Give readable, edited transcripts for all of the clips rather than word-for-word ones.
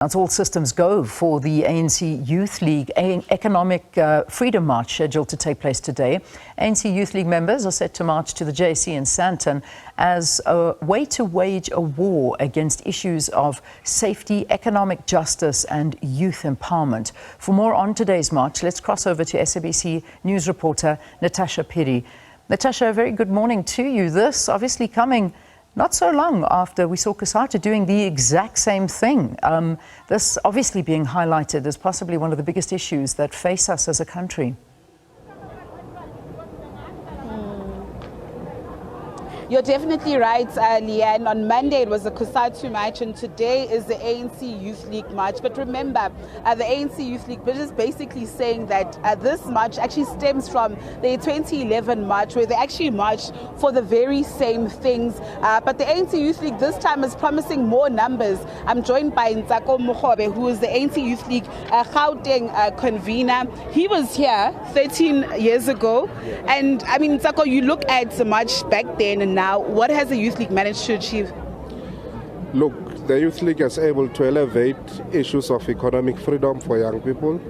That's all systems go for the ANC Youth League Economic Freedom March scheduled to take place today. ANC Youth League members are set to march to the JSE in Sandton as a way to wage a war against issues of safety, economic justice and youth empowerment. For more on today's march, let's cross over to SABC News Reporter Natasha Phiri. Natasha, a very good morning to you. This obviously coming not so long after we saw COSATU doing the exact same thing. This obviously being highlighted as possibly one of the biggest issues that face us as a country. You're definitely right, Leanne. On Monday it was the COSATU march and today is the ANC Youth League march. But remember, the ANC Youth League is basically saying that this march actually stems from the 2011 march where they actually marched for the very same things. But the ANC Youth League this time is promising more numbers. I'm joined by Ntsako, who is the ANC Youth League Gauteng convener. He was here 13 years ago. And I mean, Ntsako, you look at the march back then and now, what has the Youth League managed to achieve? Look, the Youth League is able to elevate issues of economic freedom for young people.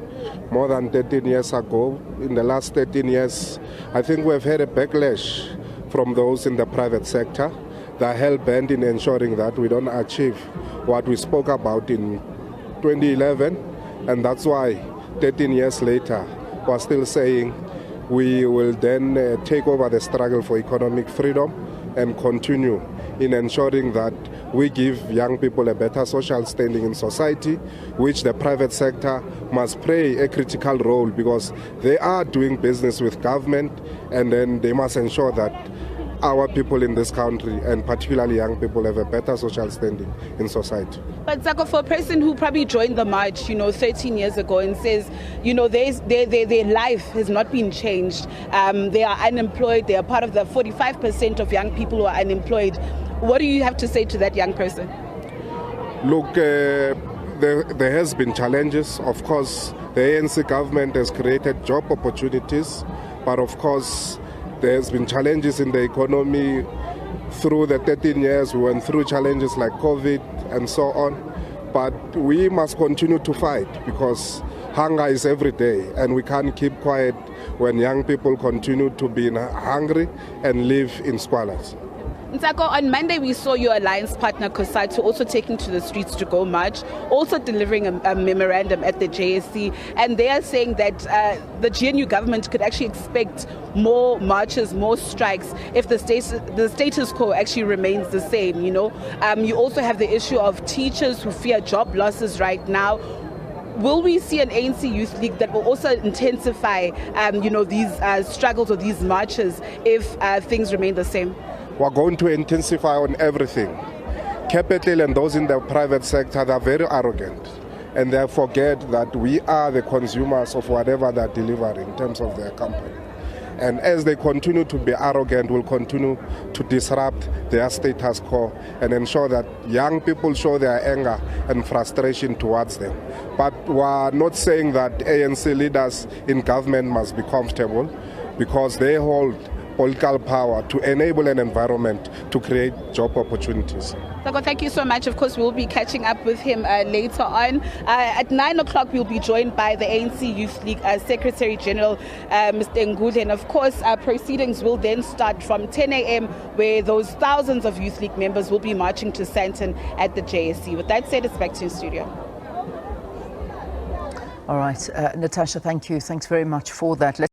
More than 13 years ago, in the last 13 years, I think we've had a backlash from those in the private sector that are hell-bent in ensuring that we don't achieve what we spoke about in 2011. And that's why 13 years later, we're still saying we will then take over the struggle for economic freedom and continue in ensuring that we give young people a better social standing in society, which the private sector must play a critical role because they are doing business with government, and then they must ensure that our people in this country, and particularly young people, have a better social standing in society. But Ntsako, for a person who probably joined the march, 13 years ago and says, their life has not been changed, they are unemployed, they are part of the 45% of young people who are unemployed. What do you have to say to that young person? Look, there has been challenges. Of course, the ANC government has created job opportunities, but of course, there's been challenges in the economy. Through the 13 years, we went through challenges like COVID and so on. But we must continue to fight because hunger is every day, and we can't keep quiet when young people continue to be hungry and live in squalors. Ntsako, on Monday we saw your alliance partner COSATU also taking to the streets to go march, also delivering a memorandum at the JSE, and they are saying that the GNU government could actually expect more marches, more strikes if the status quo actually remains the same. You also have the issue of teachers who fear job losses right now. Will we see an ANC Youth League that will also intensify these struggles or these marches if things remain the same? We're going to intensify on everything. Capital and those in the private sector, they're very arrogant, and they forget that we are the consumers of whatever they're delivering in terms of their company. And as they continue to be arrogant, we'll continue to disrupt their status quo and ensure that young people show their anger and frustration towards them. But we're not saying that ANC leaders in government must be comfortable, because they hold political power to enable an environment to create job opportunities. Ntsako, thank you so much. Of course, we'll be catching up with him later on. At 9 o'clock, we'll be joined by the ANC Youth League Secretary General, Mr. Ngudle. And of course, proceedings will then start from 10 a.m. where those thousands of Youth League members will be marching to Sandton at the JSE. With that said, it's back to your studio. All right, Natasha, thank you. Thanks very much for that.